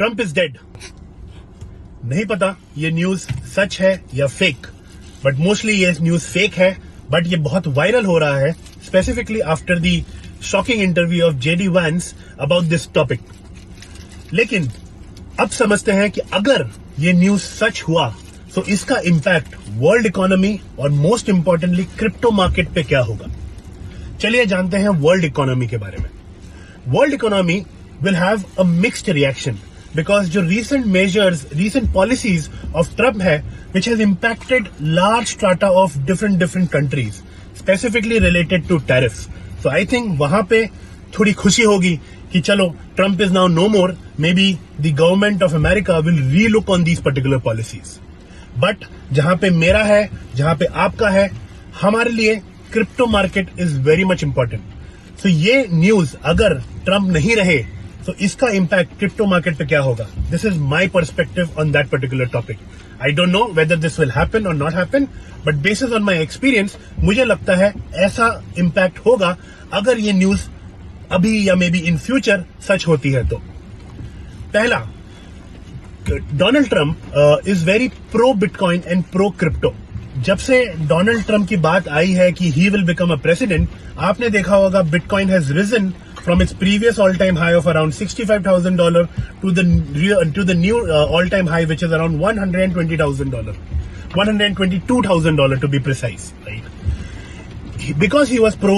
Trump is dead. नहीं पता ये न्यूज सच है या फेक, बट मोस्टली ये न्यूज फेक है, बट ये बहुत वायरल हो रहा है, specifically after the shocking interview of JD Vance about this topic. लेकिन अब समझते हैं कि अगर ये न्यूज सच हुआ तो इसका इंपैक्ट वर्ल्ड इकोनॉमी और मोस्ट इंपॉर्टेंटली क्रिप्टो मार्केट पे क्या होगा। चलिए जानते हैं वर्ल्ड इकोनॉमी के बारे में। World economy will have a mixed reaction because जो recent policies of Trump है, which has impacted large strata of different countries, specifically related to tariffs. So I think वहां पे थोड़ी खुशी होगी कि चलो Trump is now no more. Maybe the government of America will relook on these particular policies. But जहां पे मेरा है, जहां पे आपका है, हमारे लिए crypto market is very much important. So ये न्यूज अगर ट्रम्प नहीं रहे तो इसका इंपैक्ट क्रिप्टो मार्केट पे क्या होगा। This is my perspective on that particular topic. I don't know whether this will happen और not happen, but basis on my experience मुझे लगता है ऐसा इंपैक्ट होगा अगर ये न्यूज अभी या मे बी इन फ्यूचर सच होती है। तो पहला, Donald Trump is very pro bitcoin and pro crypto. जब से डोनाल्ड ट्रम्प की बात आई है कि he will become a president, आपने देखा होगा bitcoin has risen from its previous all-time high of around $65,000 to the new all-time high, which is around $120,000, $122,000 to be precise, right? Because he was pro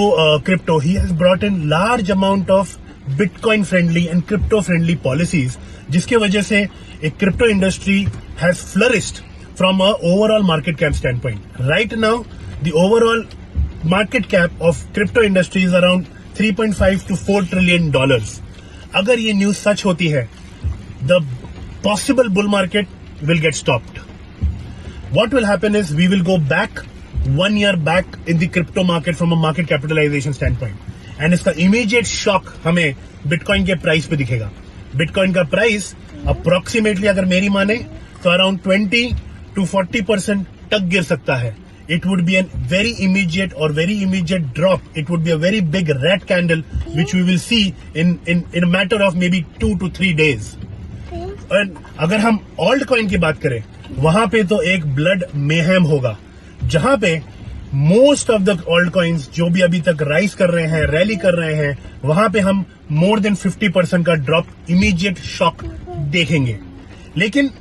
crypto, he has brought in large amount of Bitcoin-friendly and crypto-friendly policies, जिसके वजह से एक crypto industry has flourished from a overall market cap standpoint. Right now, the overall market cap of crypto industry is around 3.5 to 4 trillion dollars. अगर ये news सच होती है, the possible bull market will get stopped. What will happen is we will go back 1 year back in the crypto market from a market capitalization standpoint. And इसका immediate shock हमें bitcoin के price पे दिखेगा। Bitcoin का price approximately अगर मेरी माने तो अराउंड 20 to 40% तक गिर सकता है। It would be a very immediate drop. It would be a very big red candle, which we will see in a matter of maybe 2 to 3 days. And अगर हम ऑल्ट कॉइन की बात करें, वहां पे तो एक ब्लड मेहम होगा, जहां पे most of the alt coins जो भी अभी तक राइज कर रहे हैं, रैली कर रहे हैं, वहां पे हम मोर देन 50% का ड्रॉप, इमीडिएट शॉक देखेंगे। लेकिन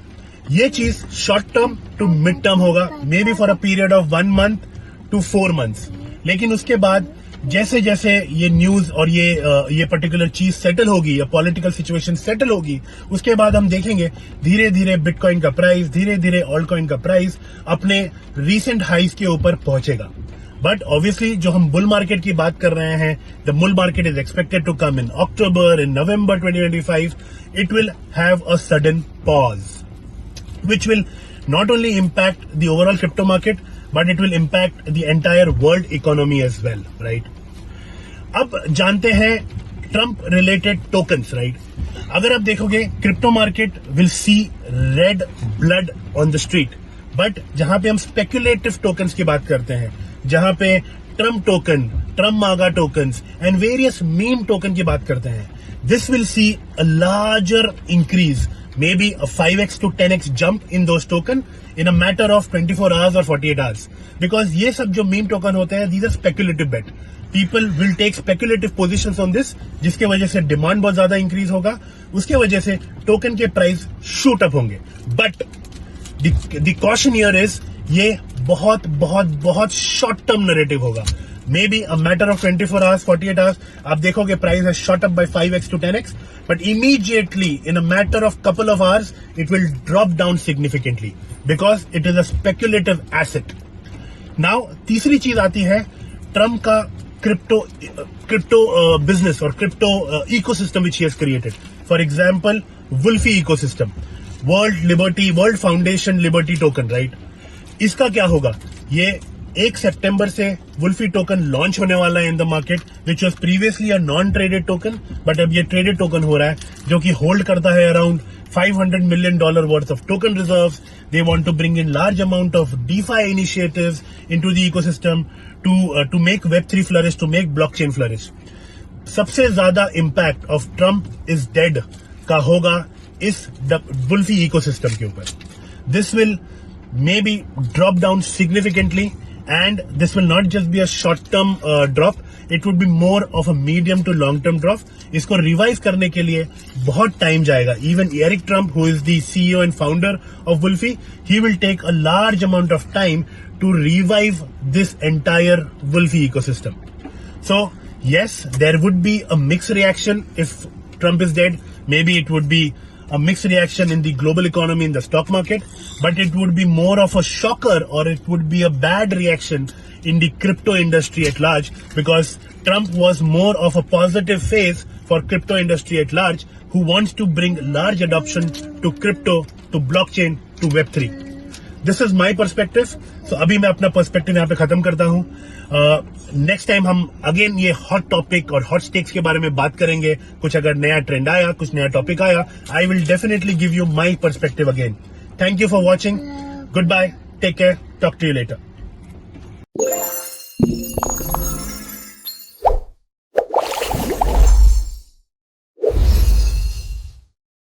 ये चीज short term to mid term होगा, may be for a period of 1 month to 4 months। लेकिन उसके बाद जैसे जैसे ये न्यूज और ये पर्टिकुलर चीज सेटल होगी या पॉलिटिकल सिचुएशन सेटल होगी, उसके बाद हम देखेंगे धीरे धीरे बिटकॉइन का प्राइस, धीरे धीरे ऑल्ट कॉइन का प्राइस अपने रीसेंट हाइज के ऊपर पहुंचेगा। बट ऑब्वियसली जो हम बुल मार्केट की बात कर रहे हैं, the bull market is expected to come in October, in November 2025। It will have a sudden pause, which will not only impact the overall crypto market, but it will impact the entire world economy as well, right? अब जानते हैं Trump related tokens, right? अगर आप देखोगे crypto market will see red blood on the street, but जहां पे हम speculative tokens की बात करते हैं, जहां पे ट्रम्प टोकन, ट्रम्प मागा tokens and various meme token की बात करते हैं, this will see a larger increase, maybe a 5x to 10x jump in those token in a matter of 24 hours or 48 hours. Because ये सब जो meme token होते हैं, these are speculative bet. People will take speculative positions on this, जिसके वजह से demand बहुत ज्यादा इंक्रीज होगा, उसके वजह से टोकन के प्राइस शूट अप होंगे। But the caution here is ये बहुत बहुत बहुत शॉर्ट टर्म नरेटिव होगा। Maybe a matter of 24 hours, 48 hours, आप देखोगे price has shot up by 5x to 10x, but immediately in a matter of couple of hours, it will drop down significantly because it is a speculative asset. Now, तीसरी चीज आती है Trump का crypto business और crypto ecosystem which he has created. For example, Wolfie ecosystem, world foundation liberty token, right? इसका क्या होगा? ये 1 सितंबर से वुल्फी टोकन लॉन्च होने वाला है in the market, which was previously a non traded token, but अब ये ट्रेडेड टोकन हो रहा है, जो कि होल्ड करता है around $500 million worth of token reserves. They want to bring in large amount of DeFi initiatives into the ecosystem to make Web3 flourish, to make blockchain flourish. सबसे ज्यादा impact of Trump is dead का होगा इस wolfi ecosystem के ऊपर. This will maybe drop down significantly, and this will not just be a short-term drop. It would be more of a medium to long-term drop. इसको revive करने के लिए बहुत टाइम जाएगा. Even Eric Trump, who is the CEO and founder of Wolfie, he will take a large amount of time to revive this entire Wolfie ecosystem. So yes, there would be a mixed reaction if Trump is dead. Maybe it would be a mixed reaction in the global economy, in the stock market, but it would be more of a shocker, or it would be a bad reaction in the crypto industry at large, because Trump was more of a positive phase for crypto industry at large, who wants to bring large adoption to crypto, to blockchain, to Web3. This is my perspective. So अभी मैं अपना perspective यहाँ पे खत्म करता हूँ. Next time हम again ये हॉट टॉपिक और हॉट स्टेक्स के बारे में बात करेंगे. कुछ अगर नया ट्रेंड आया, कुछ नया टॉपिक आया, I will definitely give you my perspective again. Thank you for watching. Goodbye. Take care. Talk to you letter.